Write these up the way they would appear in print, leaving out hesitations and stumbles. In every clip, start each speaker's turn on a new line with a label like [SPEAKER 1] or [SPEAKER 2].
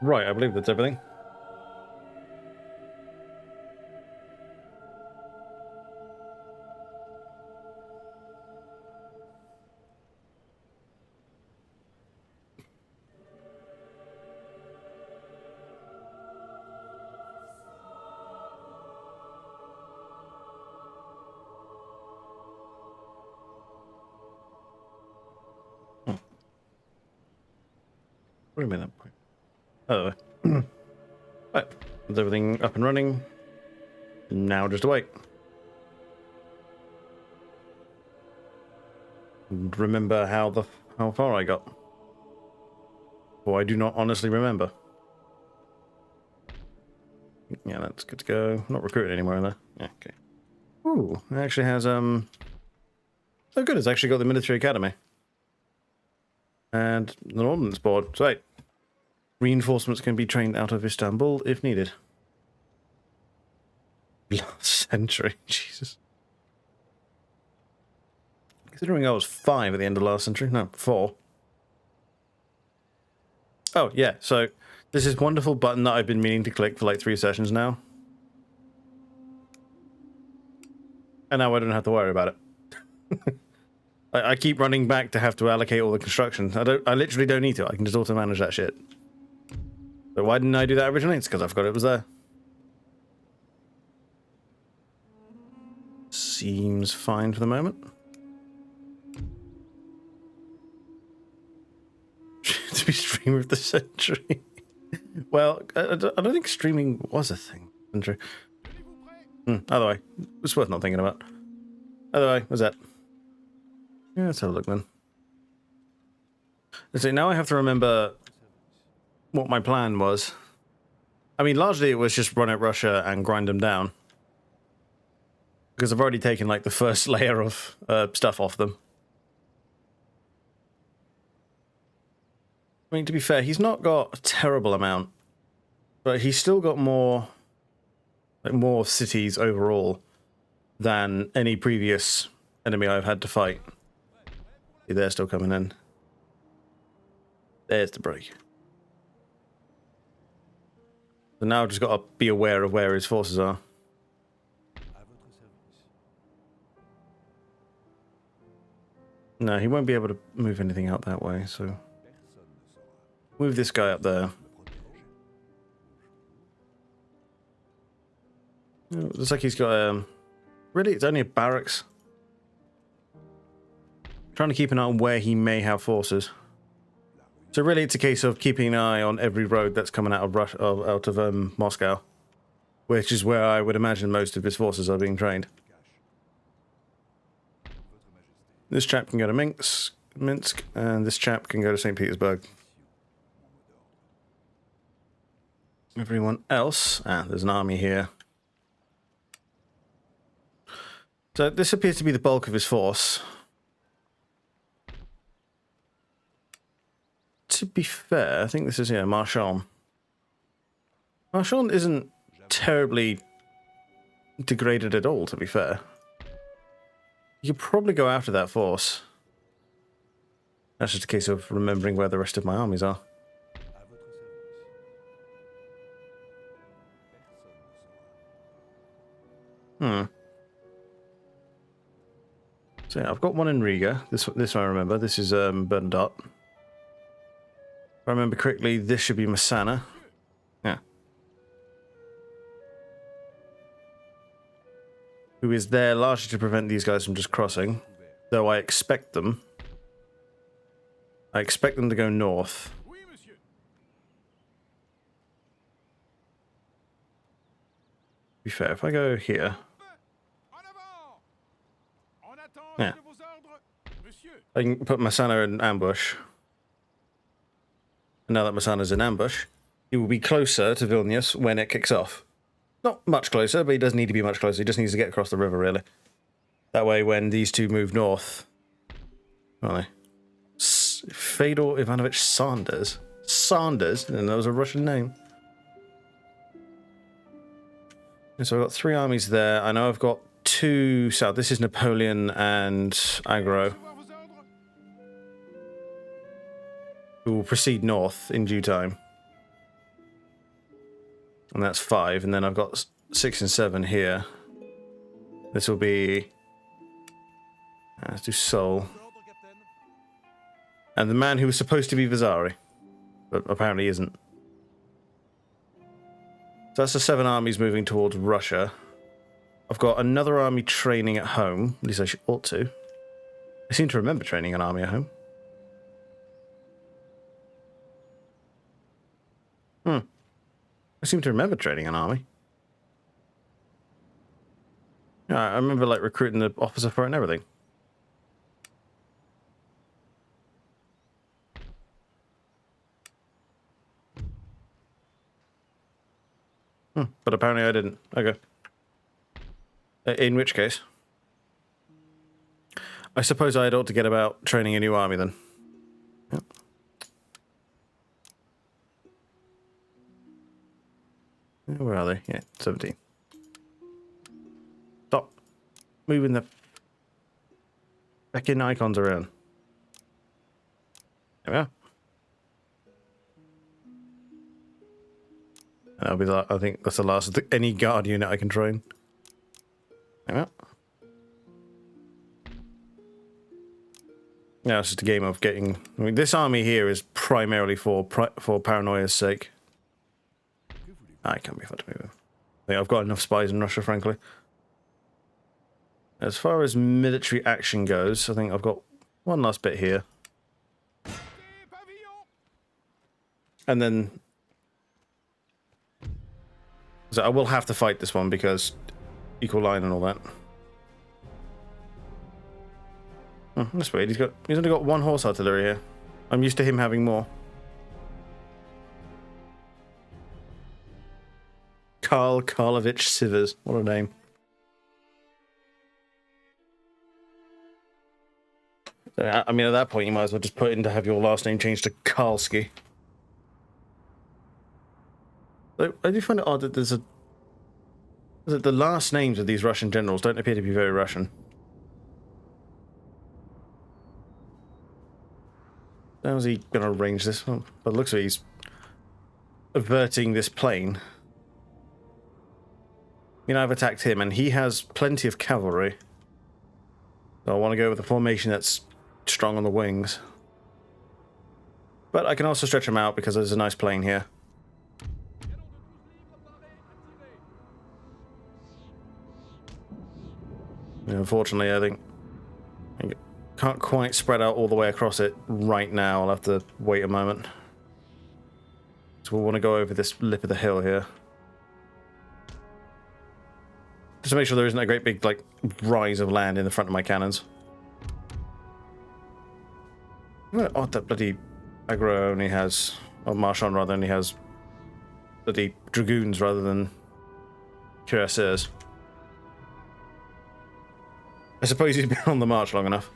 [SPEAKER 1] Right, I believe that's everything. Wait a minute. Oh, right. Is everything up and running? Now just wait. And remember how far I got. Oh, I do not honestly remember. Yeah, that's good to go. Not recruited anymore, though. Yeah, okay. Ooh, it actually has oh good, it's actually got the military academy. And the ordnance board. So, reinforcements can be trained out of Istanbul if needed. Last century, Jesus. Considering I was 5 at the end of last century, no, 4. Oh, yeah, so this is wonderful button that I've been meaning to click for like 3 sessions now. And now I don't have to worry about it. I keep running back to have to allocate all the construction. I literally don't need to. I can just auto-manage that shit. But why didn't I do that originally? It's because I forgot it was there. Seems fine for the moment. To be streamer of the century. Well, I don't think streaming was a thing. Either way, it's worth not thinking about. Either way, what's that? Yeah, let's have a look then. Let's see, now I have to remember what my plan was. I mean, largely it was just run at Russia and grind them down. Because I've already taken, like, the first layer of stuff off them. I mean, to be fair, he's not got a terrible amount. But he's still got more cities overall than any previous enemy I've had to fight. See, they're still coming in. There's the break. So now I've just got to be aware of where his forces are. No, he won't be able to move anything out that way, so... Move this guy up there. Oh, looks like he's got, really? It's only a barracks? Trying to keep an eye on where he may have forces. So really it's a case of keeping an eye on every road that's coming out of Russia, out of Moscow. Which is where I would imagine most of his forces are being trained. This chap can go to Minsk, and this chap can go to St. Petersburg. Everyone else... there's an army here. So this appears to be the bulk of his force. To be fair, I think this is, yeah, Marchand. Marchand isn't terribly degraded at all, to be fair. You could probably go after that force. That's just a case of remembering where the rest of my armies are. So yeah, I've got one in Riga. This I remember. This is Bernadotte. If I remember correctly, this should be Masana. Yeah. Who is there largely to prevent these guys from just crossing. Though I expect them. I expect them to go north. To be fair, if I go here... Yeah. I can put Masana in ambush. And now that Masana's in ambush, he will be closer to Vilnius when it kicks off. Not much closer, but he doesn't need to be much closer. He just needs to get across the river, really. That way, when these two move north... Aren't they? Fedor Ivanovich Sanders. Sanders? And that was a Russian name. And so I've got 3 armies there. I know I've got 2 south. This is Napoleon and Agro. Who will proceed north in due time. And that's 5, and then I've got 6 and 7 here. This will be... let's do Seoul. And the man who was supposed to be Vasari, but apparently isn't. So that's the 7 armies moving towards Russia. I've got another army training at home. At least I ought to. I seem to remember training an army at home. I seem to remember training an army. Yeah, I remember like recruiting the officer for it and everything. But apparently I didn't. Okay. In which case, I suppose I'd ought to get about training a new army then. Yep. Where are they? Yeah, 17. Stop moving the fucking icons around. There we are. That'll be the, I think that's the last of any guard unit I can train. There we are. Yeah, it's just a game of getting... I mean, this army here is primarily for paranoia's sake. I can't be fun to move him. I think I've got enough spies in Russia, frankly. As far as military action goes, I think I've got one last bit here. And then... so I will have to fight this one because equal line and all that. Oh, that's weird. He's only got 1 horse artillery here. I'm used to him having more. Karl Karlovich Sivers. What a name. I mean, at that point, you might as well just put in to have your last name changed to Karlsky. I do find it odd that there's a... that the last names of these Russian generals don't appear to be very Russian. How's he going to arrange this? Well, but it looks like he's averting this plane. You know, I've attacked him, and he has plenty of cavalry. So I want to go with a formation that's strong on the wings. But I can also stretch him out because there's a nice plane here. And unfortunately, I think I can't quite spread out all the way across it right now. I'll have to wait a moment. So we'll want to go over this lip of the hill here. Just to make sure there isn't a great big, like, rise of land in the front of my cannons. What odd that bloody aggro only has... or Marchand rather only has bloody dragoons rather than cuirassiers. I suppose he's been on the march long enough.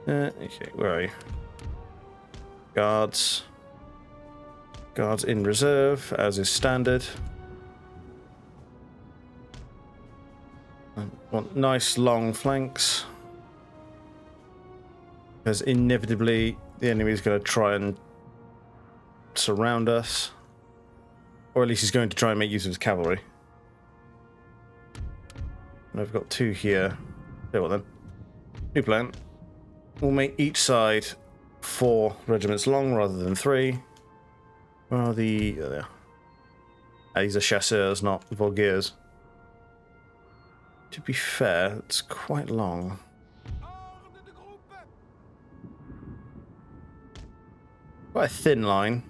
[SPEAKER 1] Okay, where are you? Guards. Guards in reserve, as is standard. I want nice long flanks. Because inevitably the enemy is going to try and surround us. Or at least he's going to try and make use of his cavalry. And I've got 2 here. Tell you what then. New plan. We'll make each side 4 regiments long rather than 3. Where are the... oh, there. These are chasseurs, not vogueurs. To be fair, it's quite long. Quite a thin line.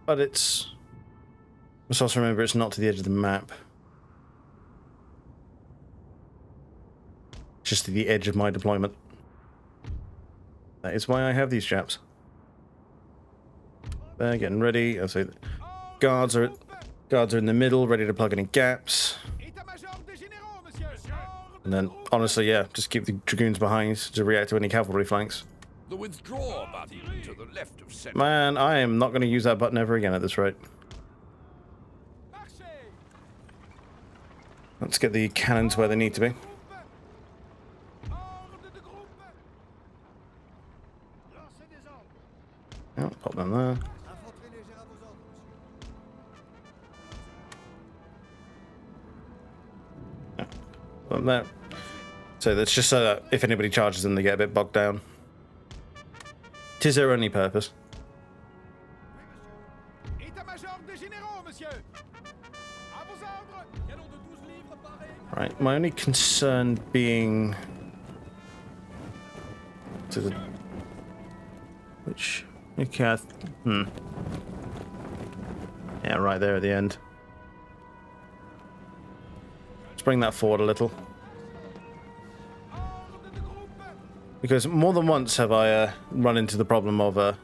[SPEAKER 1] But it's... let's also remember it's not to the edge of the map. Just to the edge of my deployment. That is why I have these chaps. They're getting ready. I'll say guards are in the middle, ready to plug any gaps. And then, honestly, yeah, just keep the dragoons behind to react to any cavalry flanks.
[SPEAKER 2] The withdraw button to the left of center.
[SPEAKER 1] Man, I am not going to use that button ever again at this rate. Let's get the cannons where they need to be. Oh, pop them there. But that, so that's just so that if anybody charges them, they get a bit bogged down. 'Tis their only purpose. Right, my only concern being to the which okay, yeah, right there at the end. Let's bring that forward a little, because more than once have I run into the problem of a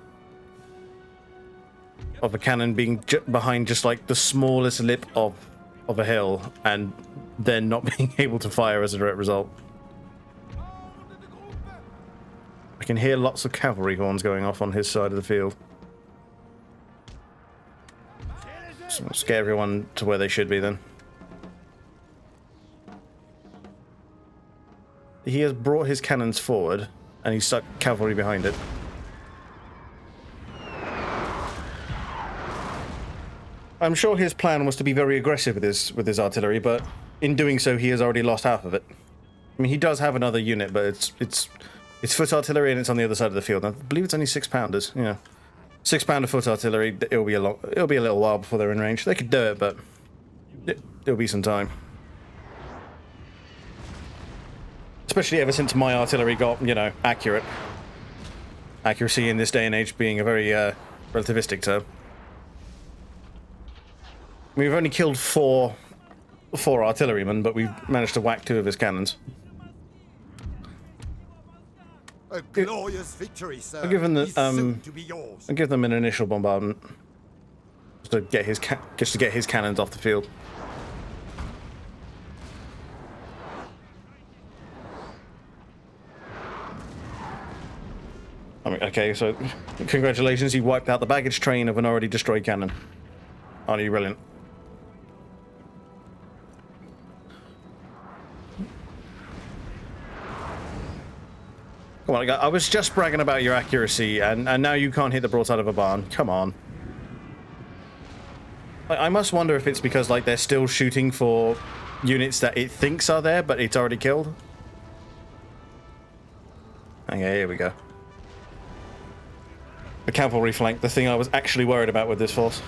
[SPEAKER 1] cannon being behind just like the smallest lip of a hill and then not being able to fire as a direct result. I can hear lots of cavalry horns going off on his side of the field. So I'll scare everyone to where they should be then. He has brought his cannons forward and he's stuck cavalry behind it. I'm sure his plan was to be very aggressive with his artillery, but in doing so, he has already lost half of it. I mean, he does have another unit, but it's foot artillery and it's on the other side of the field. I believe it's only 6-pounders. You know, 6-pounder foot artillery. It'll be a little while before they're in range. They could do it, but it'll be some time. Especially ever since my artillery got, you know, accurate. Accuracy in this day and age being a very relativistic term. We've only killed four artillerymen, but we've managed to whack 2 of his cannons.
[SPEAKER 3] A glorious victory, sir.
[SPEAKER 1] I'll give them
[SPEAKER 3] Is soon to be yours.
[SPEAKER 1] I'll give them an initial bombardment just to get his cannons off the field. I mean, okay, so congratulations, you wiped out the baggage train of an already destroyed cannon. Aren't you brilliant? Come on, I was just bragging about your accuracy, and now you can't hit the broadside of a barn. Come on. I must wonder if it's because, like, they're still shooting for units that it thinks are there, but it's already killed. Okay, here we go. The cavalry flank, the thing I was actually worried about with this force.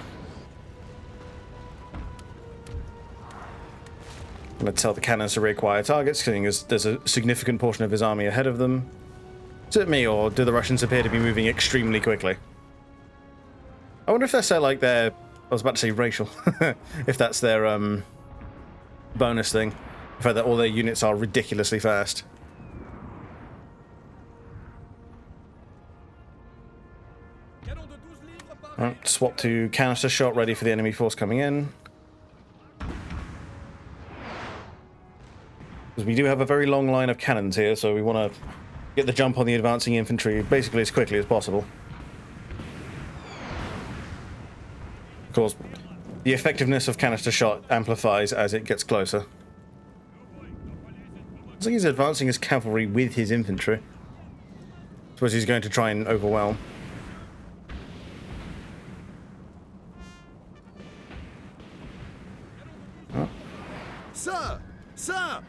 [SPEAKER 1] I'm going to tell the cannons to reacquire targets, seeing as there's a significant portion of his army ahead of them. Is it me, or do the Russians appear to be moving extremely quickly? I wonder if that's like their... I was about to say racial. If that's their bonus thing. The fact that all their units are ridiculously fast. Alright, swap to canister shot, ready for the enemy force coming in. Because we do have a very long line of cannons here, so we want to get the jump on the advancing infantry basically as quickly as possible. Of course, the effectiveness of canister shot amplifies as it gets closer. I think he's advancing his cavalry with his infantry. I suppose he's going to try and overwhelm. Oh.
[SPEAKER 3] Sir,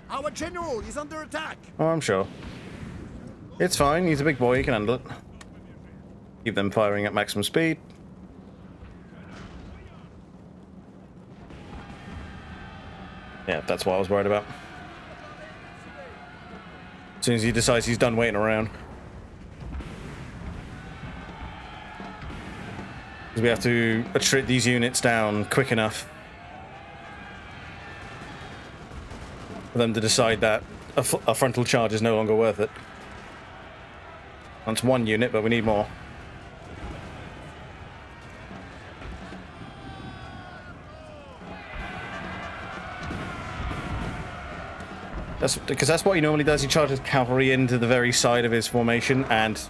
[SPEAKER 3] our general is under attack.
[SPEAKER 1] Oh, I'm sure. It's fine, he's a big boy, he can handle it. Keep them firing at maximum speed. Yeah, that's what I was worried about. As soon as he decides he's done waiting around. Because we have to attrit these units down quick enough for them to decide that a frontal charge is no longer worth it. That's one unit, but we need more. That's what he normally does. He charges cavalry into the very side of his formation, and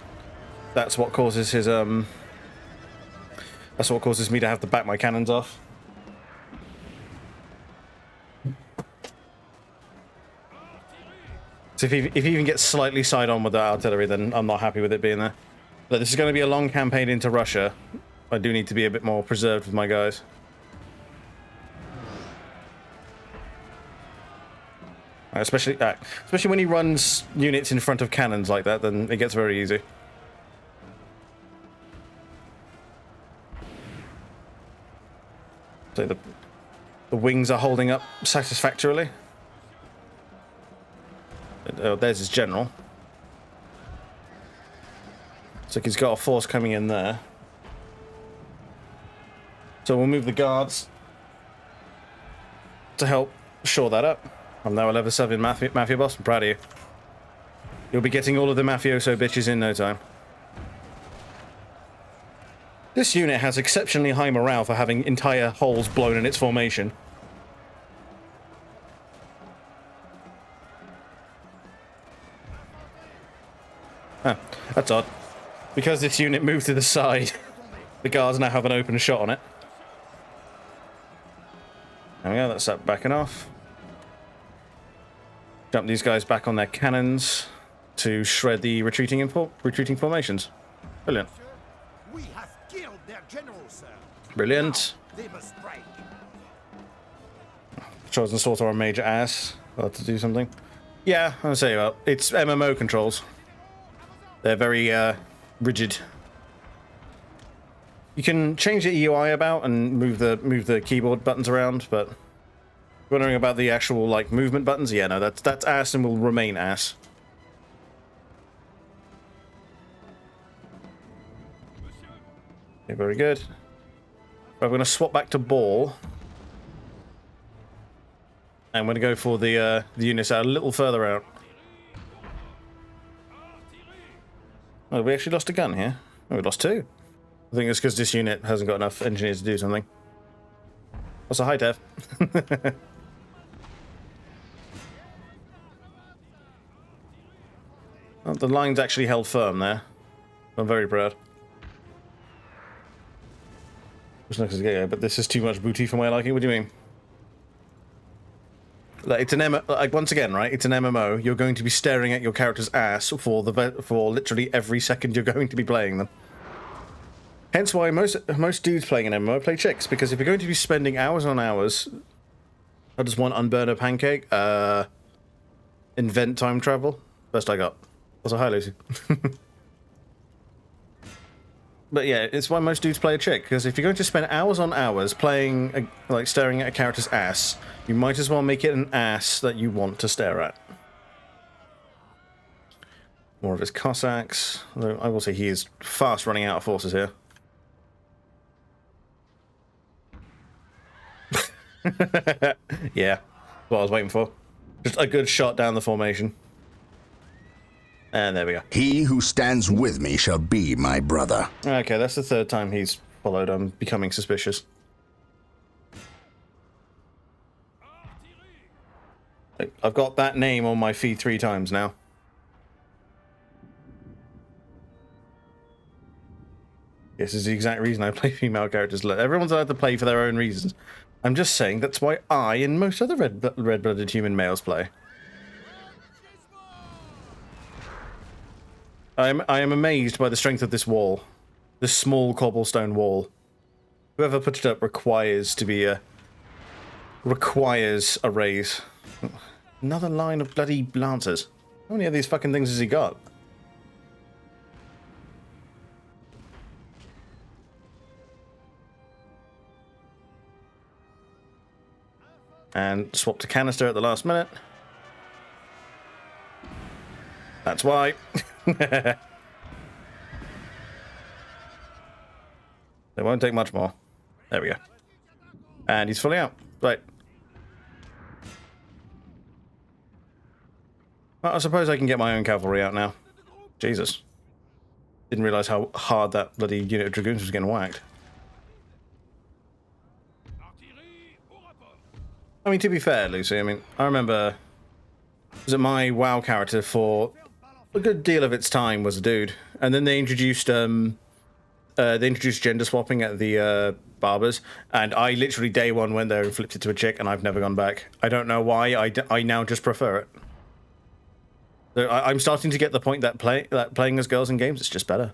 [SPEAKER 1] that's what causes his that's what causes me to have to back my cannons off. So if he even gets slightly side on with that artillery, then I'm not happy with it being there. But this is going to be a long campaign into Russia. I do need to be a bit more preserved with my guys. Especially when he runs units in front of cannons like that, then it gets very easy. So the wings are holding up satisfactorily. Oh, there's his general. So he's got a force coming in there. So we'll move the guards to help shore that up. I'm now a level 7 mafia boss. I'm proud of you. You'll be getting all of the mafioso bitches in no time. This unit has exceptionally high morale for having entire holes blown in its formation. Huh, that's odd. Because this unit moved to the side, the guards now have an open shot on it. There we go, that's that backing off. Jump these guys back on their cannons to shred the retreating formations. Brilliant.
[SPEAKER 3] We have killed their general, sir.
[SPEAKER 1] Brilliant.
[SPEAKER 3] Now they must break.
[SPEAKER 1] Chosen sort or a major ass. I'll have to do something. Yeah, I'll say well, it's MMO controls. They're very rigid. You can change the UI about and move the keyboard buttons around, but wondering about the actual like movement buttons, yeah, no, that's ass and will remain ass. Okay, very good. I'm going to swap back to ball. I'm going to go for the units out a little further out. Oh, we actually lost a gun here. Oh, we lost 2. I think it's because this unit hasn't got enough engineers to do something. Also, hi, Dev. Oh, the line's actually held firm there. I'm very proud. But this is too much booty for my liking. What do you mean? Like, it's an like once again, right? It's an MMO. You're going to be staring at your character's ass for literally every second you're going to be playing them. Hence why most dudes playing an MMO play chicks, because if you're going to be spending hours on hours, I just want unburn a pancake. Invent time travel. Best I got. Also, hi Lucy. But yeah, it's why most dudes play a chick, because if you're going to spend hours on hours playing, like staring at a character's ass, you might as well make it an ass that you want to stare at. More of his Cossacks. Although I will say he is fast running out of forces here. Yeah, what I was waiting for. Just a good shot down the formation. And there we go.
[SPEAKER 4] He who stands with me shall be my brother.
[SPEAKER 1] Okay, that's the 3rd time he's followed. I'm becoming suspicious. I've got that name on my feed 3 times now. This is the exact reason I play female characters. Everyone's allowed to play for their own reasons. I'm just saying that's why I and most other red-blooded human males play. I am amazed by the strength of this wall. This small cobblestone wall. Whoever put it up requires a raise. Another line of bloody lancers. How many of these fucking things has he got? And swap to canister at the last minute. That's why. It won't take much more. There we go. And he's fully out. Right. Well, I suppose I can get my own cavalry out now. Jesus. Didn't realise how hard that bloody unit of dragoons was getting whacked. I mean, to be fair, Lucy, I mean, I remember... Was it my WoW character for a good deal of its time was a dude. And then they introduced gender swapping at the barbers, and I literally day one went there and flipped it to a chick, and I've never gone back. I don't know why. I now just prefer it. So I'm starting to get the point that playing as girls in games, it's just better.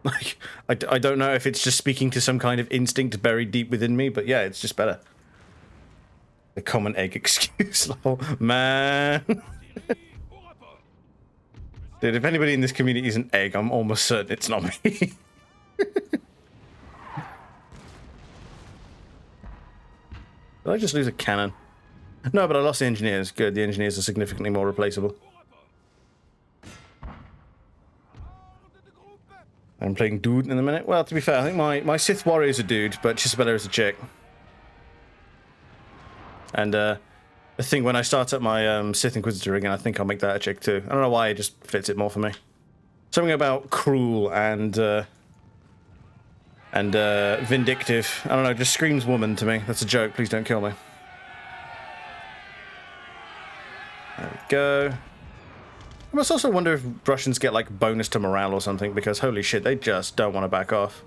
[SPEAKER 1] Like I don't know if it's just speaking to some kind of instinct buried deep within me, but yeah, it's just better. The common egg excuse. Oh, man. Dude, if anybody in this community is an egg, I'm almost certain it's not me. Did I just lose a cannon? No, but I lost the engineers. Good, the engineers are significantly more replaceable. I'm playing dude in a minute. Well, to be fair, I think my Sith warrior is a dude, but Chisabella is a chick. And I think when I start up my Sith Inquisitor again, I think I'll make that a chick too. I don't know why, it just fits it more for me. Something about cruel and vindictive. I don't know, just screams woman to me. That's a joke, please don't kill me. There we go. I must also wonder if Russians get like bonus to morale or something, because holy shit, they just don't want to back off.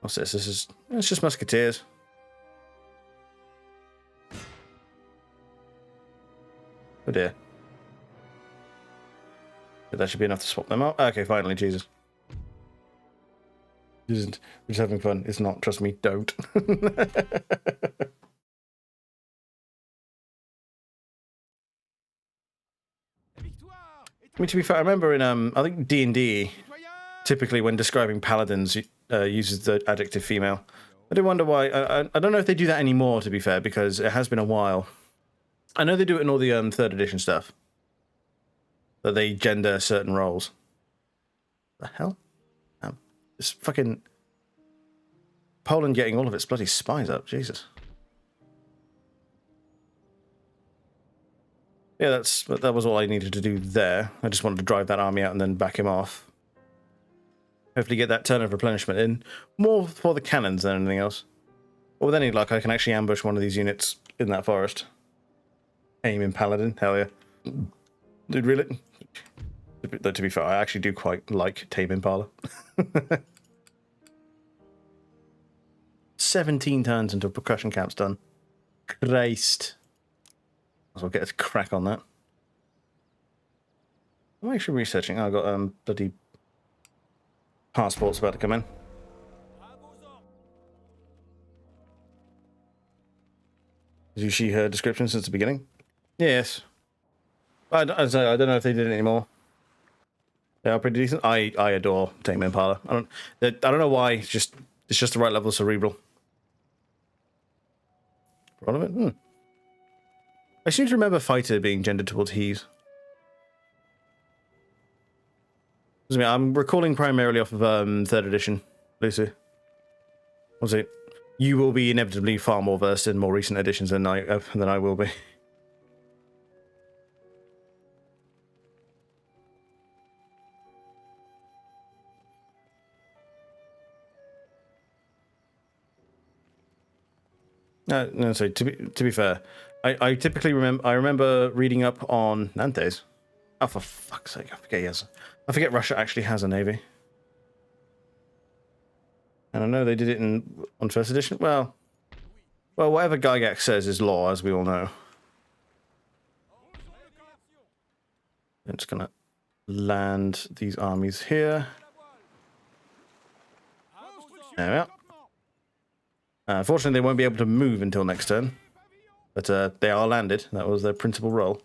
[SPEAKER 1] What's this? It's just musketeers. Oh dear. But that should be enough to swap them out. Okay, finally, Jesus. Isn't. We're just having fun. It's not. Trust me, don't. I mean, to be fair, I remember in I think D&D, typically when describing paladins, uses the adjective female. I do wonder why. I don't know if they do that anymore, to be fair, because it has been a while. I know they do it in all the 3rd edition stuff. That they gender certain roles. The hell? This fucking Poland getting all of its bloody spies up, Jesus. Yeah, that was all I needed to do there. I just wanted to drive that army out and then back him off. Hopefully get that turn of replenishment in. More for the cannons than anything else. Or with any luck, I can actually ambush one of these units in that forest. Aim in Paladin, hell yeah. Dude, really? Though, to be fair, I actually do quite like Tame Impala. 17 turns until percussion camp's done. Christ. Might as well get a crack on that. I'm actually researching. Oh, I've got bloody passports about to come in. Did you see her description since the beginning? Yes. I don't know if they did it anymore. They are pretty decent. I adore Tame Impala. I don't know why. It's just the right level of cerebral. For all of it. I seem to remember fighter being gendered towards he's. I'm recalling primarily off of 3rd edition, Lucy. Was it? You will be inevitably far more versed in more recent editions than I will be. No. So to be fair, I typically remember reading up on Nantes. Oh, for fuck's sake! I forget Russia actually has a navy. And I know they did it on 1st edition. Well, whatever Gygax says is law, as we all know. I'm just gonna land these armies here. There we are. Unfortunately, they won't be able to move until next turn. But they are landed. That was their principal role.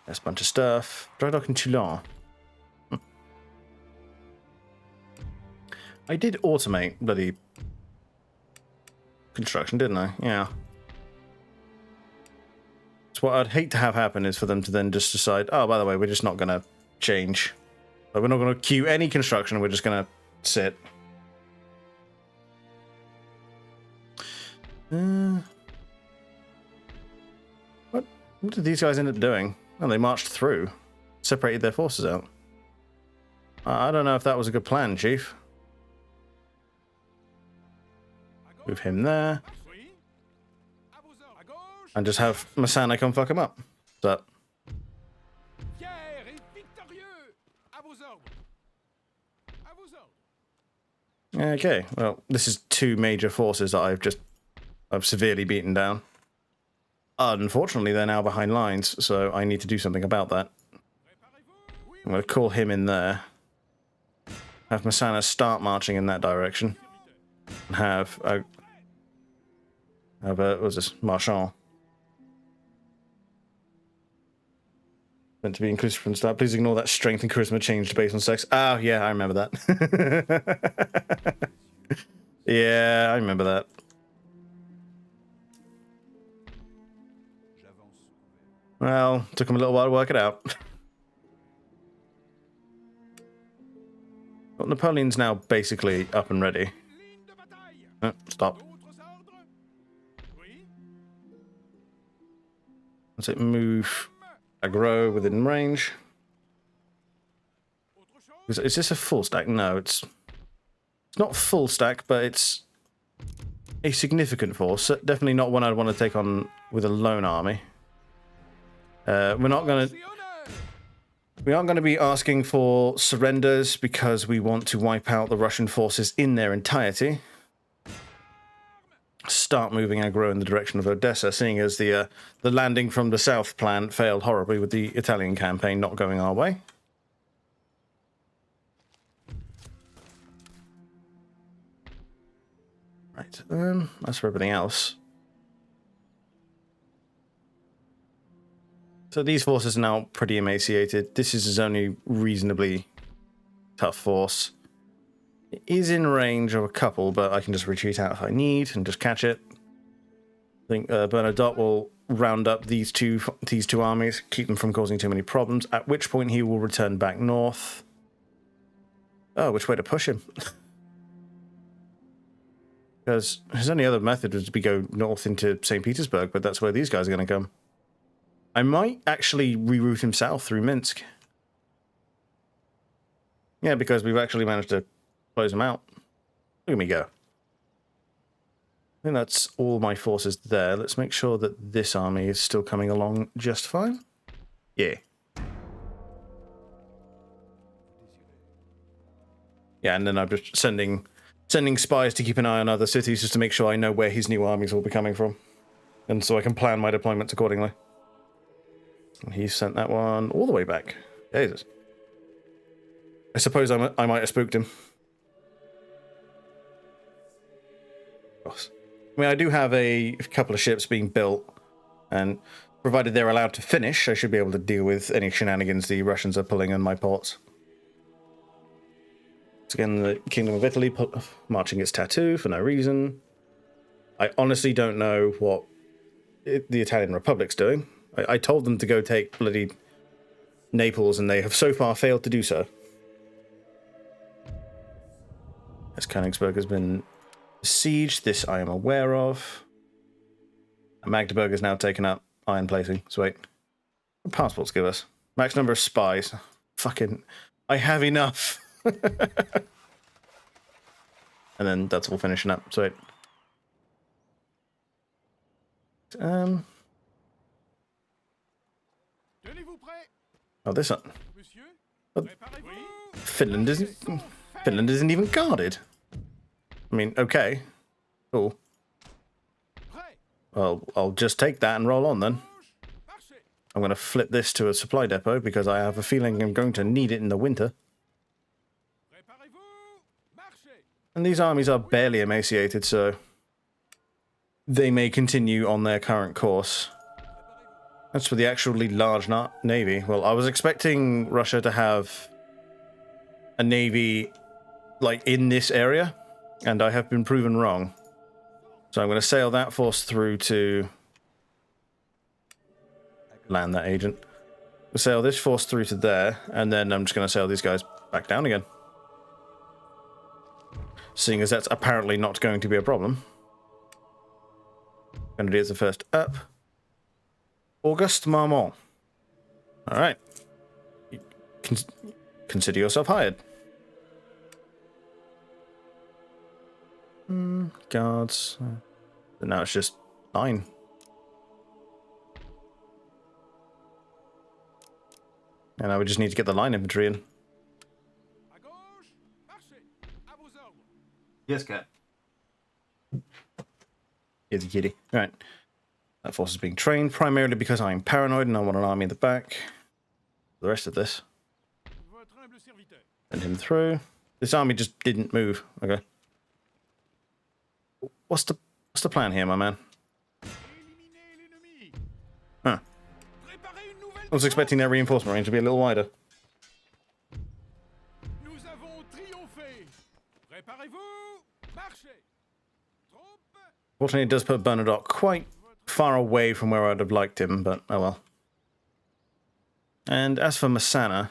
[SPEAKER 1] There's a bunch of stuff. Dry dock in Toulon. I did automate bloody construction, didn't I? Yeah. So what I'd hate to have happen is for them to then just decide, oh, by the way, we're just not going to change. Like, we're not going to queue any construction. We're just going to sit. What did these guys end up doing? Oh, they marched through. Separated their forces out. I don't know if that was a good plan, Chief. Move him there. And just have Masana come fuck him up. What's up? Okay, well, this is 2 major forces that I've severely beaten down. Unfortunately, they're now behind lines, so I need to do something about that. I'm going to call him in there. have Masana start marching in that direction. And have what's this? Marchand. Meant to be inclusive from the start. Please ignore that strength and charisma changed based on sex. Oh, yeah, I remember that. Yeah, I remember that. Well, took him a little while to work it out. Well, Napoleon's now basically up and ready. Stop. Let's it move aggro within range. Is this a full stack? No, it's not full stack, but it's a significant force. Definitely not one I'd want to take on with a lone army. We aren't going to be asking for surrenders because we want to wipe out the Russian forces in their entirety. Start moving aggro in the direction of Odessa, seeing as the landing from the south plan failed horribly with the Italian campaign not going our way. Right, as for everything else. So these forces are now pretty emaciated. This is his only reasonably tough force. It is in range of a couple, but I can just retreat out if I need and just catch it. I think Bernadotte will round up these two armies, keep them from causing too many problems, at which point he will return back north. Oh, which way to push him? Because his only other method would be go north into St. Petersburg, but that's where these guys are going to come. I might actually reroute him south through Minsk. Yeah, because we've actually managed to close him out. Look at me go. I think that's all my forces there. Let's make sure that this army is still coming along just fine. Yeah. Yeah, and then I'm just sending spies to keep an eye on other cities just to make sure I know where his new armies will be coming from. And so I can plan my deployments accordingly. And he sent that one all the way back. Jesus. I suppose I might have spooked him. I mean, I do have a couple of ships being built, and provided they're allowed to finish, I should be able to deal with any shenanigans the Russians are pulling in my ports. Once again, the Kingdom of Italy marching its tattoo for no reason. I honestly don't know what the Italian Republic's doing. I told them to go take bloody Naples, and they have so far failed to do so. As Königsberg has been besieged, this I am aware of. And Magdeburg has now taken up iron plating. So wait, what passports give us? Max number of spies. Fucking, I have enough. And then that's all finishing up. So wait. Oh, this one. Finland isn't even guarded. I mean, okay. Cool. Well, I'll just take that and roll on then. I'm going to flip this to a supply depot because I have a feeling I'm going to need it in the winter. And these armies are barely emaciated, so they may continue on their current course. That's for the actually large navy. Well, I was expecting Russia to have a navy, like, in this area, and I have been proven wrong. So I'm going to sail that force through to land that agent. We'll sail this force through to there, and then I'm just going to sail these guys back down again. Seeing as that's apparently not going to be a problem. Grenadiers are first up. Auguste Marmont. Alright. Consider yourself hired. Guards. But now it's just 9. And I would just need to get the line infantry in. Yes, cat. Here's a kitty. Alright. That force is being trained primarily because I'm paranoid and I want an army in the back. The rest of this. Send him through. This army just didn't move. Okay. What's the plan here, my man? Huh. I was expecting that reinforcement range to be a little wider.
[SPEAKER 2] Nous avons triomphé. Préparez-vous. Marchez.
[SPEAKER 1] Fortunately, it does put Bernadotte quite far away from where I'd have liked him, but oh well. And as for Massana, I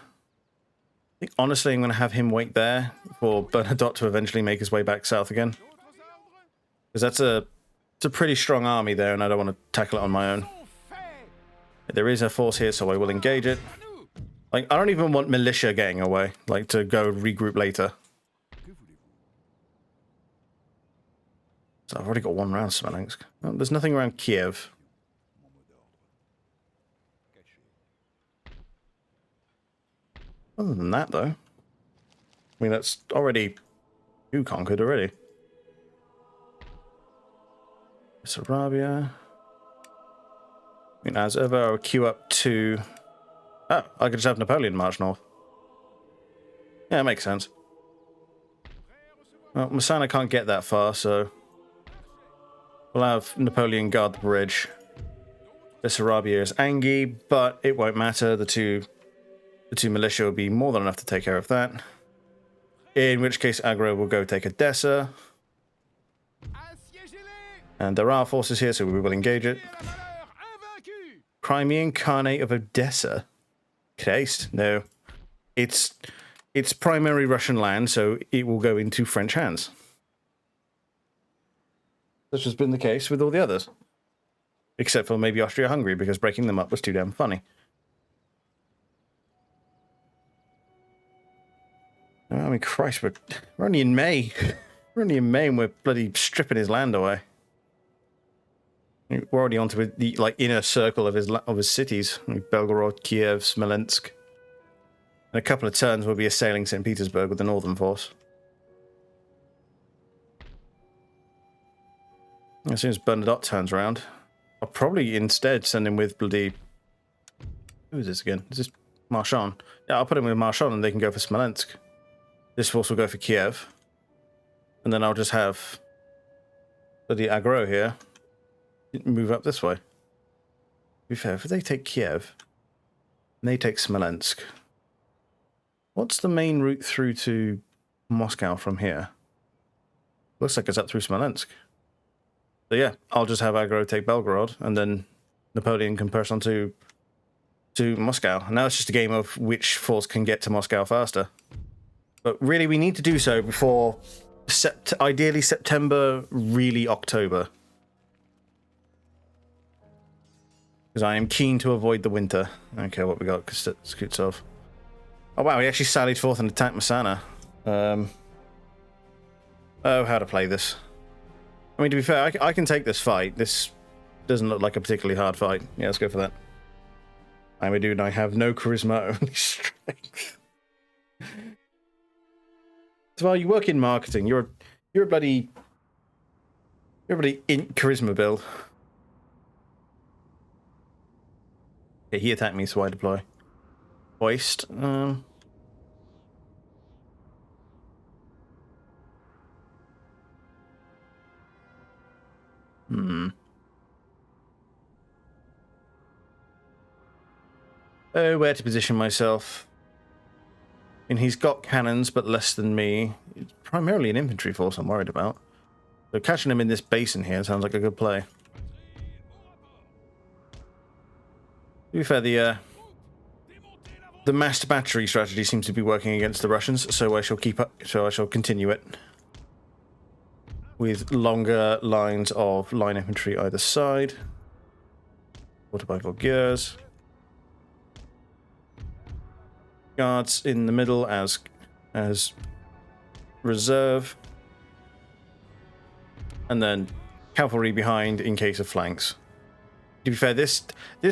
[SPEAKER 1] think honestly I'm going to have him wait there for Bernadotte to eventually make his way back south again. Because it's a pretty strong army there, and I don't want to tackle it on my own. There is a force here, so I will engage it. Like, I don't even want militia getting away, like, to go regroup later. So I've already got one round Smolensk. Oh, there's nothing around Kiev. Other than that, though. I mean, that's already... You conquered already. Sarabia. I mean, as ever, I'll queue up to... Oh, I could just have Napoleon march north. Yeah, it makes sense. Well, Massana can't get that far, so... We'll have Napoleon guard the bridge. Bessarabia is Angie, but it won't matter. The two militia will be more than enough to take care of that. In which case, Aggro will go take Edessa. And there are forces here, so we will engage it. Crimean Khanate of Odessa. Christ, no. It's primary Russian land, so it will go into French hands. Such has been the case with all the others. Except for maybe Austria-Hungary, because breaking them up was too damn funny. I mean, Christ, we're only in May. We're only in May and we're bloody stripping his land away. We're already onto the like inner circle of his cities. Belgorod, Kiev, Smolensk. In a couple of turns, we'll be assailing St. Petersburg with the northern force. As soon as Bernadotte turns around, I'll probably instead send him with bloody... Who is this again? Is this Marchand? Yeah, I'll put him with Marchand and they can go for Smolensk. This force will go for Kiev. And then I'll just have bloody Aggro here move up this way. To be fair, if they take Kiev and they take Smolensk, what's the main route through to Moscow from here? Looks like it's up through Smolensk. So yeah, I'll just have Aggro take Belgorod, and then Napoleon can push on to Moscow. And now it's just a game of which force can get to Moscow faster. But really, we need to do so before ideally September, really October. Because I am keen to avoid the winter. Okay, what we got? Kutsov. Oh wow, he actually sallied forth and attacked Massana. Oh, how to play this. I mean, to be fair, I can take this fight. This doesn't look like a particularly hard fight. Yeah, let's go for that. I do, and I have no charisma, only strength. So while you work in marketing, you're a bloody charisma build. Okay, he attacked me, so I deploy. Hoist. Oh, where to position myself? And he's got cannons, but less than me. It's primarily an infantry force I'm worried about. So catching him in this basin here sounds like a good play. To be fair, the massed battery strategy seems to be working against the Russians, so I shall continue it. With longer lines of line infantry either side. Water by Voguers. Guards in the middle as reserve. And then cavalry behind in case of flanks. To be fair, this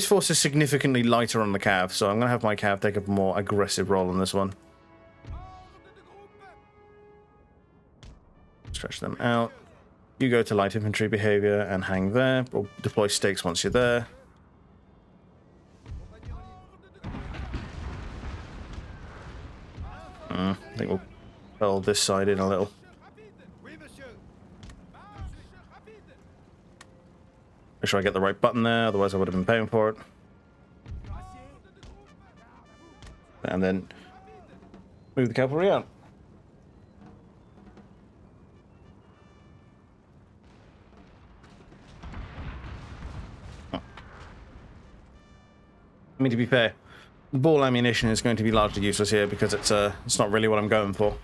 [SPEAKER 1] force is significantly lighter on the cav, so I'm going to have my cav take a more aggressive role in this one. Stretch them out. You go to light infantry behavior and hang there, or deploy stakes once you're there. I think we'll Fold this side in a little.
[SPEAKER 3] Oui, monsieur.
[SPEAKER 1] Make sure I get the right button there, otherwise I would have been paying for it. And then move the cavalry out. Oh. I mean, to be fair, ball ammunition is going to be largely useless here because it's not really what I'm going for. To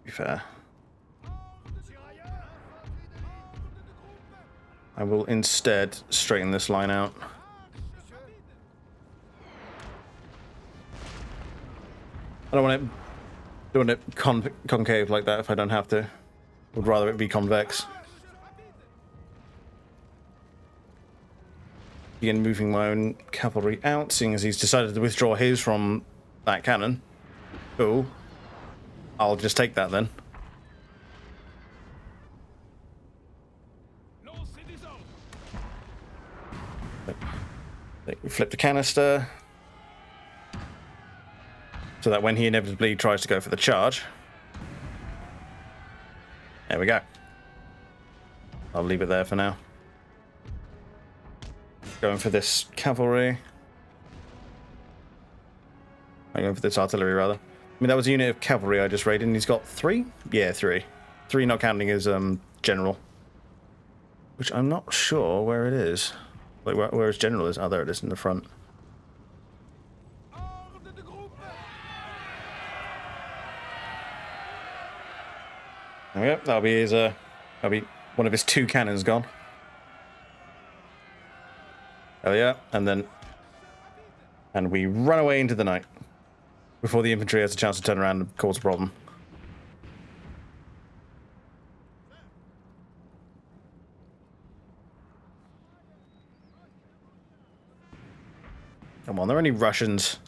[SPEAKER 1] be fair. I will instead straighten this line out. I don't want it concave like that if I don't have to. Would rather it be convex. Begin moving my own cavalry out, seeing as he's decided to withdraw his from that cannon. Cool. I'll just take that then. Flip the canister. So that when he inevitably tries to go for the charge. There we go. I'll leave it there for now. Going for this cavalry. I'm going for this artillery, rather. I mean, that was a unit of cavalry I just raided, and he's got 3? Yeah, 3. 3 not counting his general. Which I'm not sure where it is. Like, where his general is. Oh, there it is in the front. There we go. That'll be his, that'll be one of his 2 cannons gone. Oh yeah, and we run away into the night before the infantry has a chance to turn around and cause a problem. Come on, there are any Russians.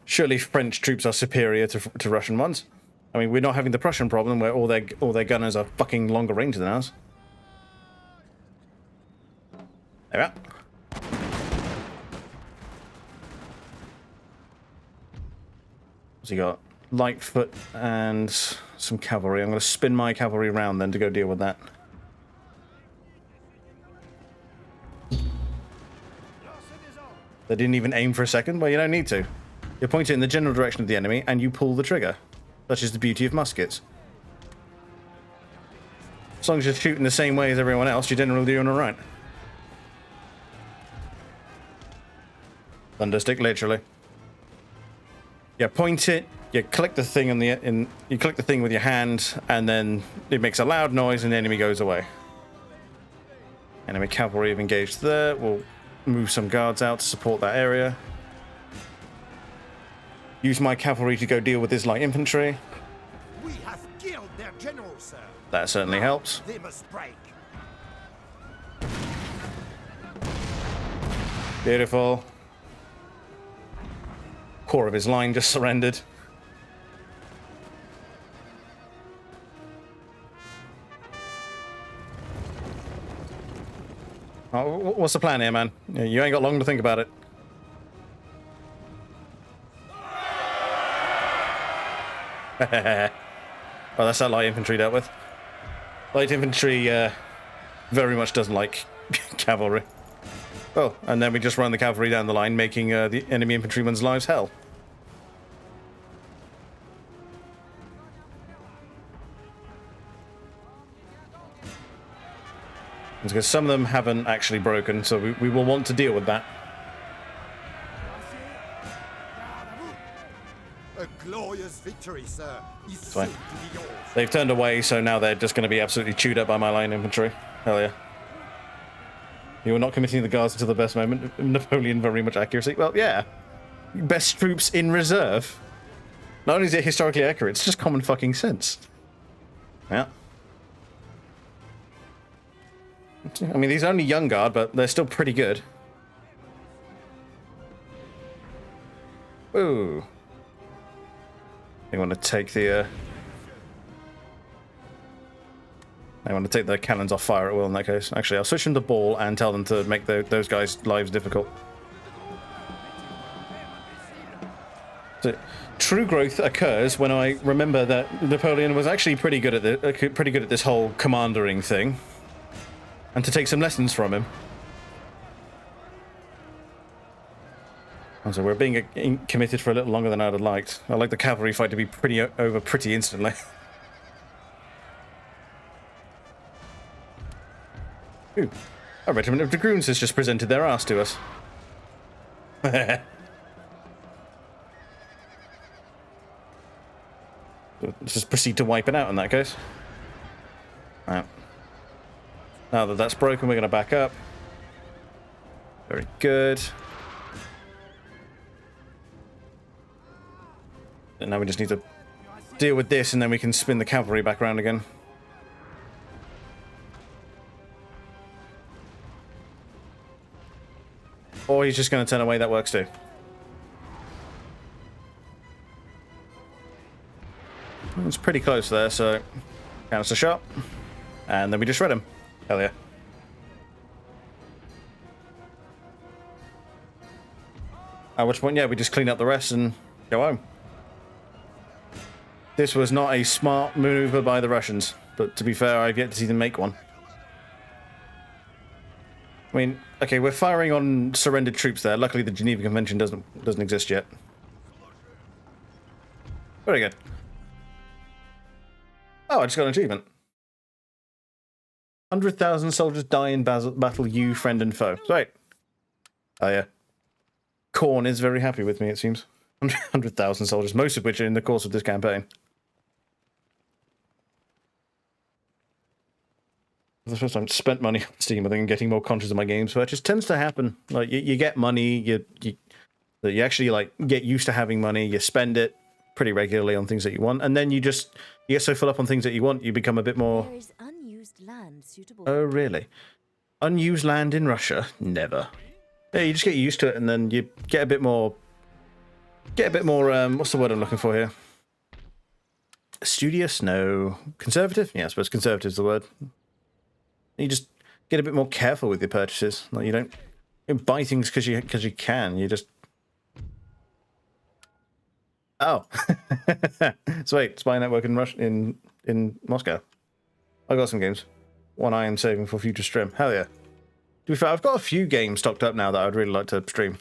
[SPEAKER 1] Surely French troops are superior to Russian ones. I mean, we're not having the Prussian problem where all their gunners are fucking longer range than ours. There we are. So you got light foot and some cavalry. I'm going to spin my cavalry around then to go deal with that. They didn't even aim for a second. Well, you don't need to. You point it in the general direction of the enemy and you pull the trigger. Such is the beauty of muskets. As long as you're shooting the same way as everyone else, you're generally doing alright. Thunderstick, literally. You point it, you click the thing on you click the thing with your hand, and then it makes a loud noise and the enemy goes away. Enemy cavalry have engaged there. We'll move some guards out to support that area. Use my cavalry to go deal with this light infantry.
[SPEAKER 3] We have killed their general, sir.
[SPEAKER 1] That certainly helps.
[SPEAKER 3] They must break.
[SPEAKER 1] Beautiful. Core of his line just surrendered. Oh, what's the plan here, man? You ain't got long to think about it. Oh, that's that light infantry dealt with. Light infantry very much doesn't like cavalry. Oh, and then we just run the cavalry down the line, making the enemy infantrymen's lives hell. Because some of them haven't actually broken, so we will want to deal with that.
[SPEAKER 3] A glorious victory, sir. Is
[SPEAKER 1] Fine.
[SPEAKER 3] soon to be yours.
[SPEAKER 1] They've turned away, so now they're just going to be absolutely chewed up by my line infantry. Hell yeah. You were not committing the guards until the best moment. Napoleon, very much accuracy. Well, yeah. Best troops in reserve. Not only is it historically accurate, it's just common fucking sense. Yeah. I mean, these are only young guard, but they're still pretty good. Ooh. They want to take the, They want to take their cannons off fire at will in that case. Actually, I'll switch them to ball and tell them to make those guys' lives difficult. True growth occurs when I remember that Napoleon was actually pretty good at this whole commandering thing, and to take some lessons from him. And so we're being committed for a little longer than I'd have liked. I'd like the cavalry fight to be over pretty instantly. Ooh, a regiment of dragoons has just presented their ass to us. Let's just proceed to wipe it out in that case. Right. Now that that's broken, we're going to back up. Very good. And now we just need to deal with this, and then we can spin the cavalry back around again. Or he's just going to turn away, that works too. It's pretty close there, so count us a shot. And then we just shred him. Hell yeah. At which point, yeah, we just clean up the rest and go home. This was not a smart maneuver by the Russians, but to be fair, I've yet to see them make one. I mean, okay, we're firing on surrendered troops there. Luckily, the Geneva Convention doesn't exist yet. Very good. Oh, I just got an achievement. 100,000 soldiers die in battle, you, friend, and foe. Right. Oh, yeah. Korn is very happy with me, it seems. 100,000 soldiers, most of which are in the course of this campaign. For the first time, spent money on Steam, I think, and getting more conscious of my games purchase tends to happen. Like, you get money, you actually, like, get used to having money, you spend it pretty regularly on things that you want, and then you get so full up on things that you want, you become a bit more...
[SPEAKER 5] There is unused land suitable.
[SPEAKER 1] Oh, really? Unused land in Russia? Never. Yeah, you just get used to it, and then you get a bit more... what's the word I'm looking for here? Studious? No. Conservative? Yeah, I suppose conservative is the word. You just get a bit more careful with your purchases. Like, you don't buy things because you can. You just... Oh. Sweet. Spy network in Moscow. I got some games. One I am saving for future stream. Hell yeah. To be fair, I've got a few games stocked up now that I'd really like to stream.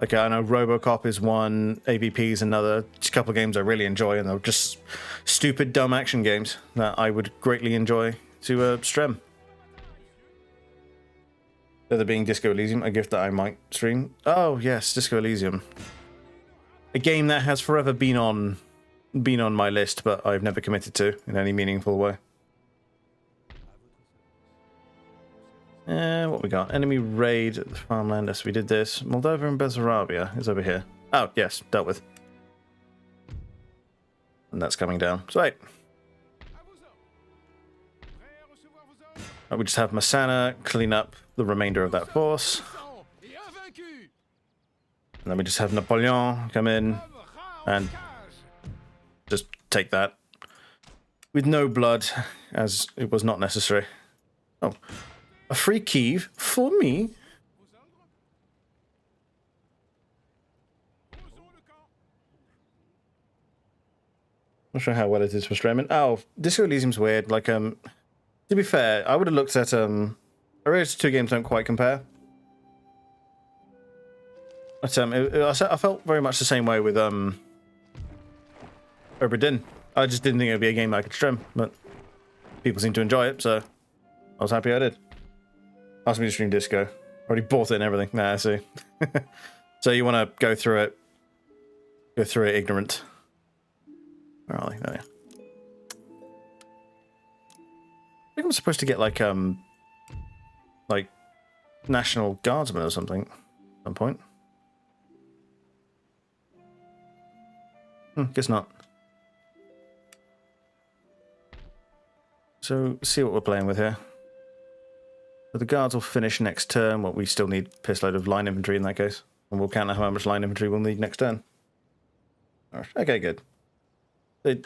[SPEAKER 1] Okay, I know RoboCop is one, AVP is another. Just a couple of games I really enjoy, and they're just stupid, dumb action games that I would greatly enjoy to stream. The other being Disco Elysium, a gift that I might stream. Oh yes, Disco Elysium. A game that has forever been on my list, but I've never committed to in any meaningful way. What we got? Enemy raid at the farmland. Yes, we did this. Moldova and Bessarabia is over here. Oh, yes, dealt with. And that's coming down. So, right. We just have Masana clean up the remainder of that force. And then we just have Napoleon come in and just take that. With no blood, as it was not necessary. Oh. A free Kiev for me? Not sure how well it is for streaming. Oh, Disco Elysium's weird. Like, to be fair, I would have looked at, I realized the two games don't quite compare. But, I felt very much the same way with, Obra Dinn. I just didn't think it would be a game I could stream, but people seem to enjoy it, so I was happy I did. Asked me to stream Disco. Already bought it and everything. Nah, I see. So you want to go through it ignorant. Where are they? Oh, yeah. I think I'm supposed to get like National Guardsman or something at some point. Guess not. So, see what we're playing with here. So the guards will finish next turn. What we still need a piss load of line infantry in that case. And we'll count how much line infantry we'll need next turn. Okay, good. I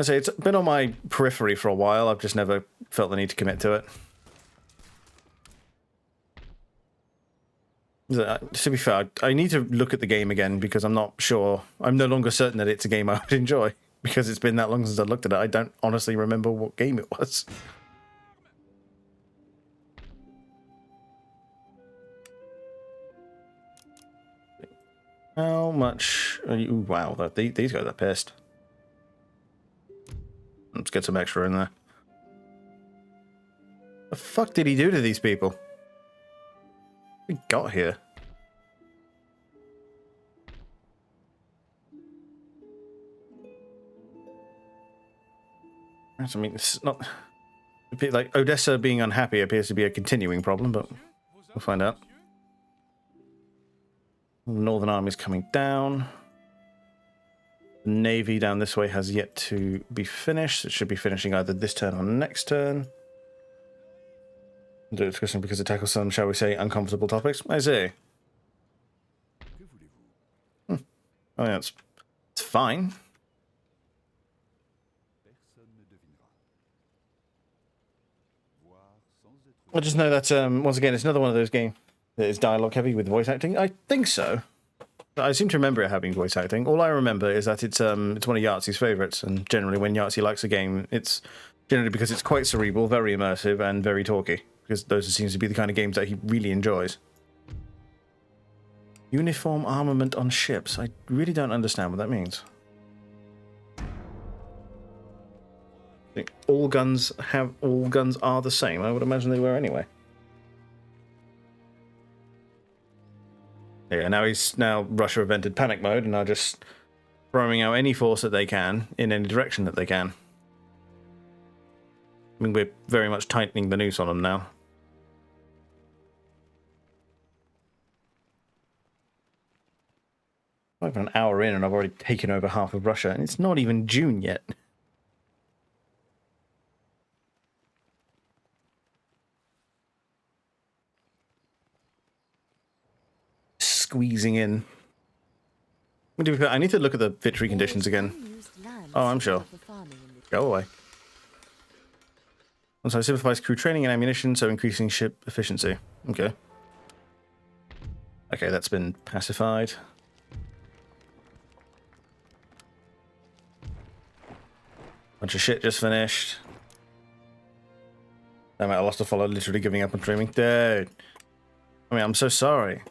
[SPEAKER 1] say it's been on my periphery for a while. I've just never felt the need to commit to it. To be fair, I need to look at the game again because I'm not sure. I'm no longer certain that it's a game I would enjoy because it's been that long since I looked at it. I don't honestly remember what game it was. How much are you? Ooh, wow, these guys are pissed. Let's get some extra in there. The fuck did he do to these people? What we got here? I mean, it's not like Odessa being unhappy appears to be a continuing problem, but we'll find out. The Northern Army's coming down. The Navy down this way has yet to be finished. It should be finishing either this turn or next turn. Do discussion because it tackles some, shall we say, uncomfortable topics. I see. Oh yeah, it's fine. I just know that once again, it's another one of those games that is dialogue heavy with voice acting. I think so. I seem to remember it having voice acting. All I remember is that it's one of Yahtzee's favorites, and generally when Yahtzee likes a game, it's generally because it's quite cerebral, very immersive, and very talky. Because those seems to be the kind of games that he really enjoys. Uniform armament on ships. I really don't understand what that means. I think all guns are the same. I would imagine they were anyway. Yeah, now Russia have entered panic mode and are just throwing out any force that they can in any direction that they can. I mean, we're very much tightening the noose on them now. Over an hour in and I've already taken over half of Russia, and it's not even June yet. Squeezing in. I need to look at the victory conditions again. Oh, I'm sure. Go away. Also, simplifies crew training and ammunition, so increasing ship efficiency. Okay. Okay, that's been pacified. Bunch of shit just finished. Damn it, I lost a follower literally giving up on streaming. Dude. I mean, I'm so sorry.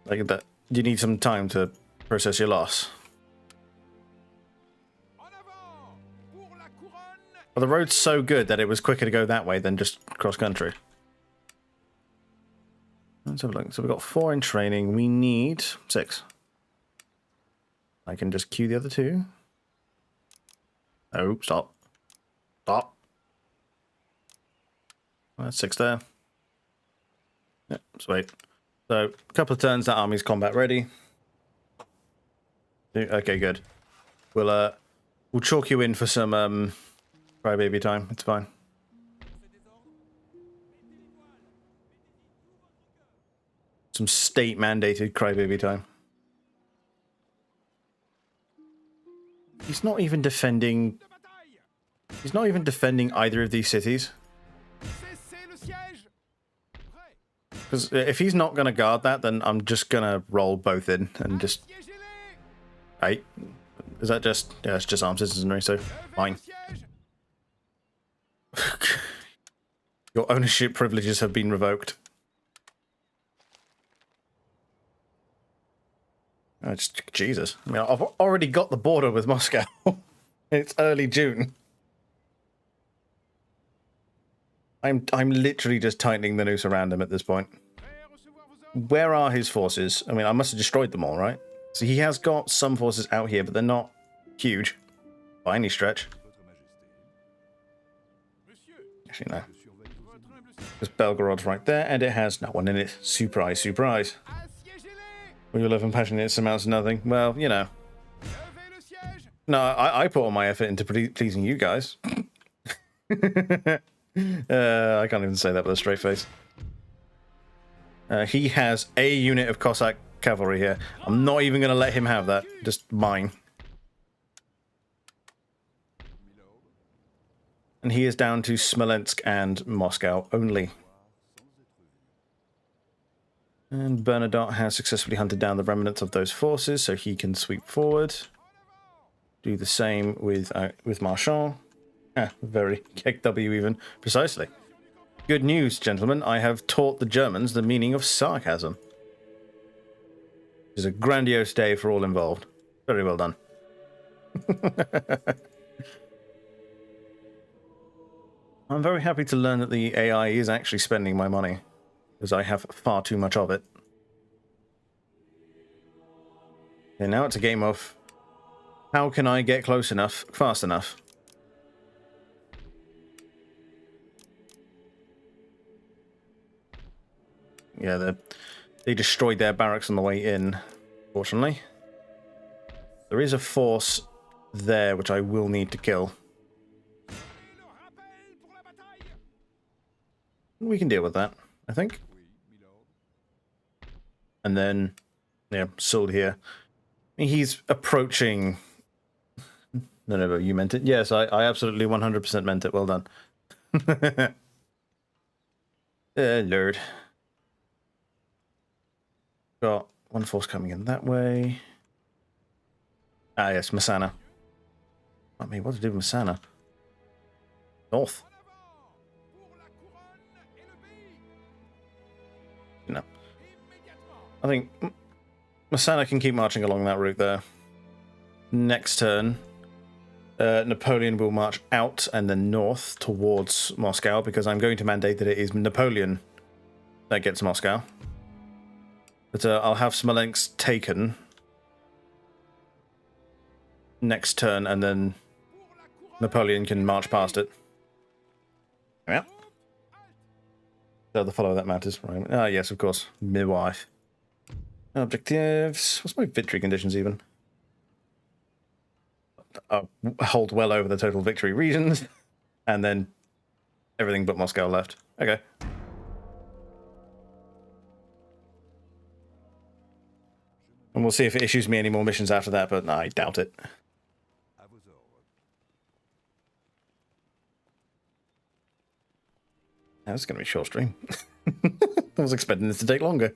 [SPEAKER 1] Like that, you need some time to process your loss. Well, the road's so good that it was quicker to go that way than just cross country. Let's have a look. So we've got 4 in training. We need 6. I can just queue the other 2. Oh, stop. Stop. That's 6 there. Yep, sweet. So, a couple of turns, that army's combat ready. Okay, good. We'll chalk you in for some crybaby time. It's fine. Some state-mandated crybaby time. He's not even defending... He's not even defending either of these cities. Because if he's not going to guard that, then I'm just going to roll both in and just... Hey, is that just... Yeah, it's just armed citizenry, so fine. Your ownership privileges have been revoked. Oh, Jesus. I mean, I've already got the border with Moscow. It's early June. I'm literally just tightening the noose around him at this point. Where are his forces? I mean, I must have destroyed them all, right? So he has got some forces out here, but they're not huge by any stretch. Actually, no. There's Belgorod's right there, and it has no one in it. Surprise, surprise. Well, your love and passion, it amounts to nothing. Well, you know. No, I put all my effort into pleasing you guys. I can't even say that with a straight face. He has a unit of Cossack cavalry here. I'm not even going to let him have that. Just mine. And he is down to Smolensk and Moscow only. And Bernadotte has successfully hunted down the remnants of those forces, so he can sweep forward. Do the same with Marchand. Ah, very kick W even. Precisely. Good news, gentlemen. I have taught the Germans the meaning of sarcasm. It is a grandiose day for all involved. Very well done. I'm very happy to learn that the AI is actually spending my money, because I have far too much of it. And now it's a game of how can I get close enough, fast enough. Yeah, they destroyed their barracks on the way in, fortunately. There is a force there which I will need to kill. We can deal with that, I think. And then, yeah, Sold here. He's approaching... No, you meant it. Yes, I absolutely 100% meant it. Well done. Lord. Got one force coming in that way. Ah, yes, Massana. I mean, what to do with Massana? North. No. I think Massana can keep marching along that route there. Next turn, Napoleon will march out and then north towards Moscow, because I'm going to mandate that it is Napoleon that gets Moscow. But I'll have Smolensk taken next turn, and then Napoleon can march past it. Yeah. So the follow that matters, right? Ah, yes, of course. Midwife. Objectives. What's my victory conditions even? Hold well over the total victory regions, and then everything but Moscow left. Okay. And we'll see if it issues me any more missions after that, but I doubt it. That's going to be a short stream. I was expecting this to take longer.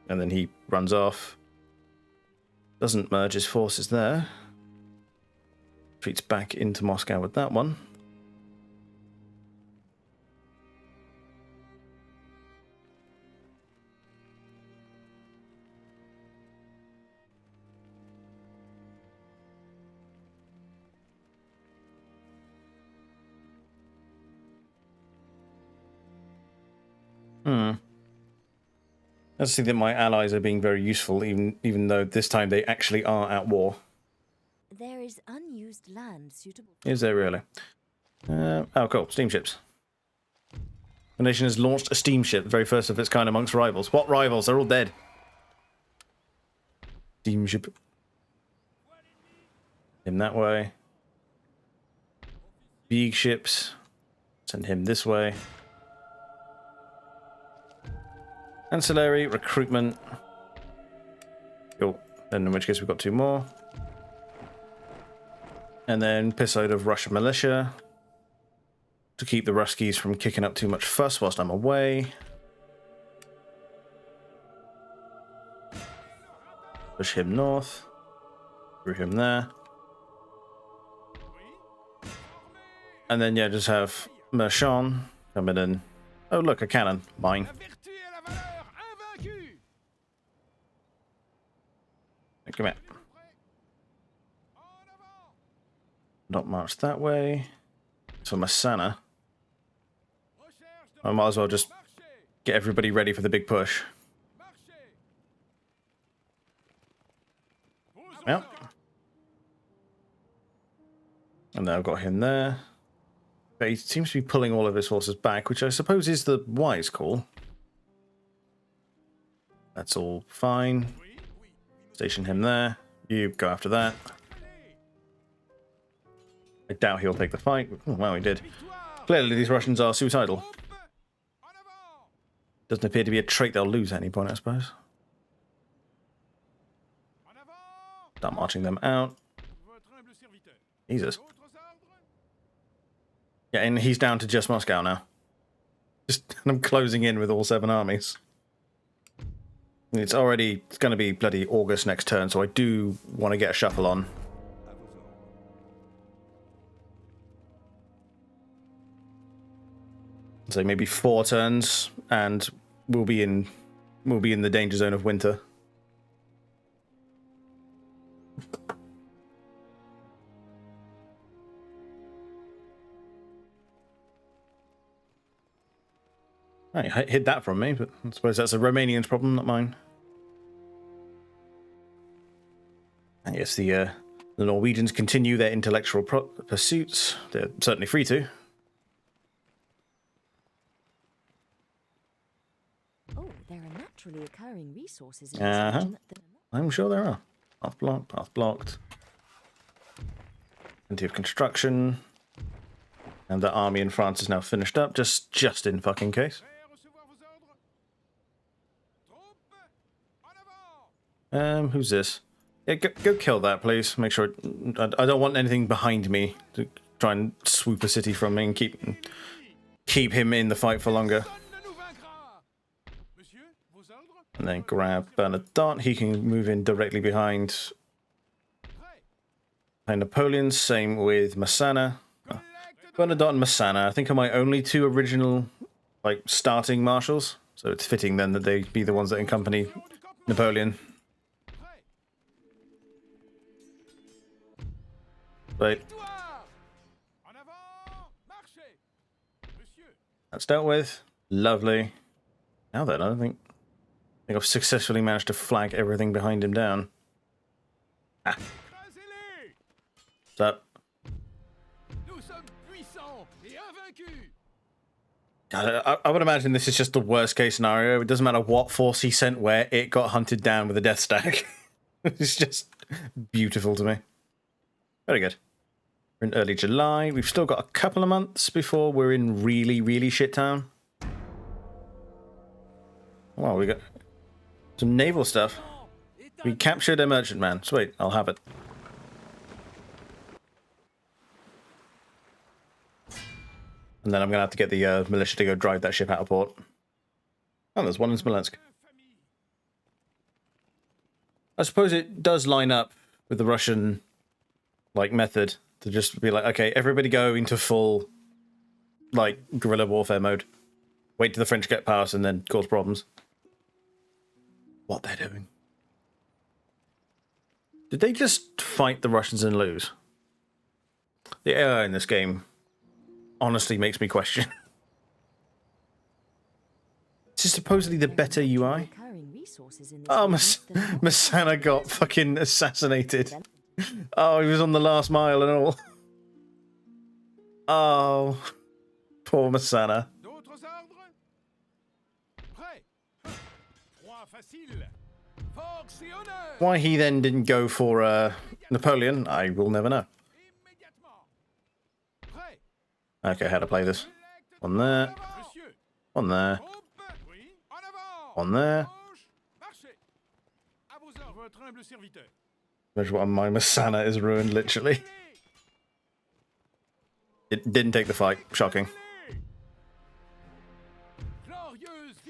[SPEAKER 1] And then he runs off. Doesn't merge his forces there. Retreats back into Moscow with that one. I just think that my allies are being very useful, even though this time they actually are at war.
[SPEAKER 5] There is unused land suitable.
[SPEAKER 1] Is there really? Oh, cool. Steamships. The nation has launched a steamship, the very first of its kind amongst rivals. What rivals? They're all dead. Steamship. Him that way. Big ships. Send him this way. Ancillary, recruitment. Cool. Then in which case we've got two more. And then piss load of Russian militia. To keep the Ruskies from kicking up too much fuss whilst I'm away. Push him north. Through him there. And then, yeah, just have Marchand coming in. Oh, look, a cannon. Mine. Come here. Not march that way. So Massana. I might as well just get everybody ready for the big push. Yep. And then I've got him there. But he seems to be pulling all of his forces back, which I suppose is the wise call. That's all fine. Station him there. You go after that. I doubt he'll take the fight. Oh, wow, he did. Clearly, these Russians are suicidal. Doesn't appear to be a trait they'll lose at any point, I suppose. Start marching them out. Jesus. Yeah, and he's down to just Moscow now. I'm closing in with all 7 armies. It's going to be bloody August next turn, so I do want to get a shuffle on. So maybe 4 turns, and we'll be in the danger zone of winter. Right, hid that from me, but I suppose that's a Romanian's problem, not mine. I guess the Norwegians continue their intellectual pursuits. They're certainly free to.
[SPEAKER 5] Oh, there are naturally occurring resources in this region that are not.
[SPEAKER 1] I'm sure there are. Path blocked. Plenty of construction. And the army in France is now finished up, just in fucking case. Who's this? Yeah, go kill that, please. Make sure I don't want anything behind me to try and swoop a city from me and keep him in the fight for longer. And then grab Bernadotte. He can move in directly behind Napoleon. Same with Massana. Bernadotte and Massana, I think, are my only 2 original, like, starting marshals. So it's fitting then that they be the ones that accompany Napoleon. Right. That's dealt with. Lovely. Now then, I think I've successfully managed to flag everything behind him down. Ah. What's up? God, I would imagine this is just the worst case scenario. It doesn't matter what force he sent where, it got hunted down with a death stack. It's just beautiful to me. Very good. We're in early July. We've still got a couple of months before we're in really, really shit town. Wow, we got some naval stuff. We captured a merchantman. Sweet, I'll have it. And then I'm going to have to get the militia to go drive that ship out of port. Oh, there's one in Smolensk. I suppose it does line up with the Russian, like, method to just be like, okay, everybody go into full, like, guerrilla warfare mode. Wait till the French get past and then cause problems. What they're doing. Did they just fight the Russians and lose? The AI in this game honestly makes me question. This is supposedly the better UI. Oh, Massana got fucking assassinated. Oh, he was on the last mile and all. Oh, poor Massana. Why he then didn't go for Napoleon, I will never know. Okay, how to play this. One there. One there. One there. Imagine what my Massana is ruined, literally. It didn't take the fight. Shocking.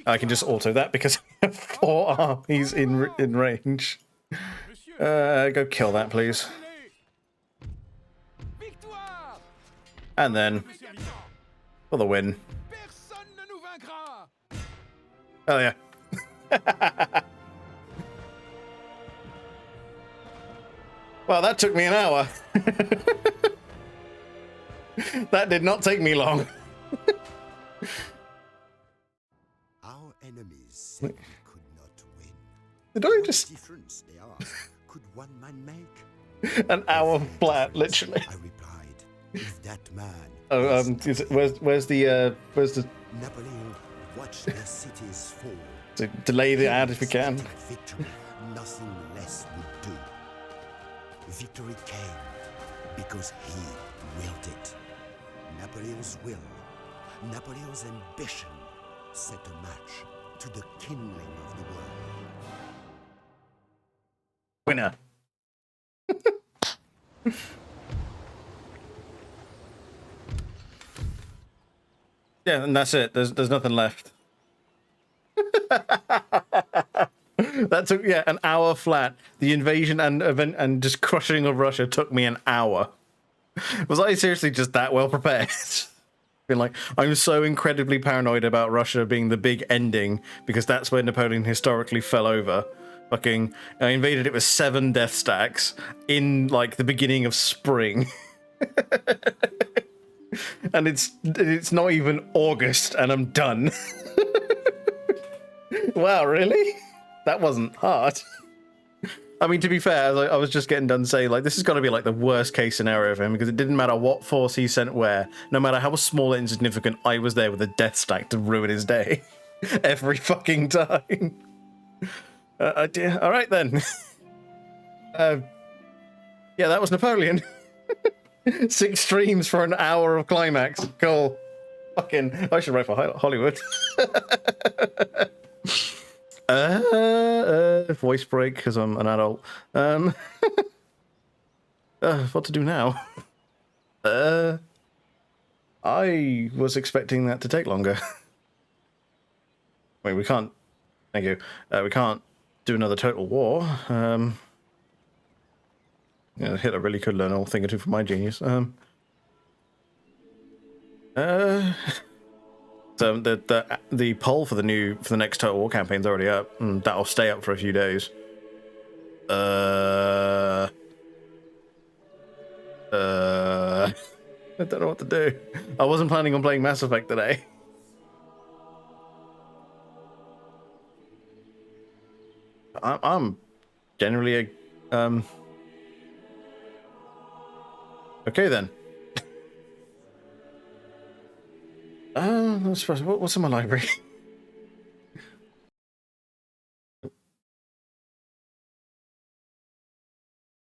[SPEAKER 1] I can just auto that because I have 4 armies in range. Go kill that, please. And then, for the win. Oh yeah. Well, that took me an hour. That did not take me long.
[SPEAKER 3] Our enemies said we could not win.
[SPEAKER 1] Did I
[SPEAKER 3] What
[SPEAKER 1] just
[SPEAKER 3] difference they are could one man make?
[SPEAKER 1] an hour flat, literally?
[SPEAKER 3] I replied, if that man
[SPEAKER 1] Oh, where's the
[SPEAKER 3] Napoleon watched their cities fall.
[SPEAKER 1] so delay the ad if you can.
[SPEAKER 3] Victory, nothing less would do. Victory came because he willed it. Napoleon's will, Napoleon's ambition set a match to the kindling of the world.
[SPEAKER 1] Winner. Yeah, and that's it. There's nothing left. That took an hour flat. The invasion and just crushing of Russia took me an hour. Was I seriously just that well prepared? Been like, I'm so incredibly paranoid about Russia being the big ending because that's where Napoleon historically fell over. Fucking, I invaded it with 7 death stacks in like the beginning of spring. And it's not even August and I'm done. Wow, really? That wasn't hard. I mean, to be fair, I was just getting done saying, like, this is going to be, like, the worst case scenario for him, because it didn't matter what force he sent where, no matter how small and insignificant, I was there with a death stack to ruin his day. Every fucking time. Alright, then. Yeah, that was Napoleon. 6 streams for an hour of climax. Cool. Fucking, I should write for Hollywood. Voice break because I'm an adult. What to do now? I was expecting that to take longer. Wait, we can't. Thank you. We can't do another total war. Yeah, Hitler really could learn a thing or two from my genius. So the poll for the next Total War campaign's already up, and that'll stay up for a few days. I don't know what to do. I wasn't planning on playing Mass Effect today. I'm generally a okay then. I suppose, what's in my library?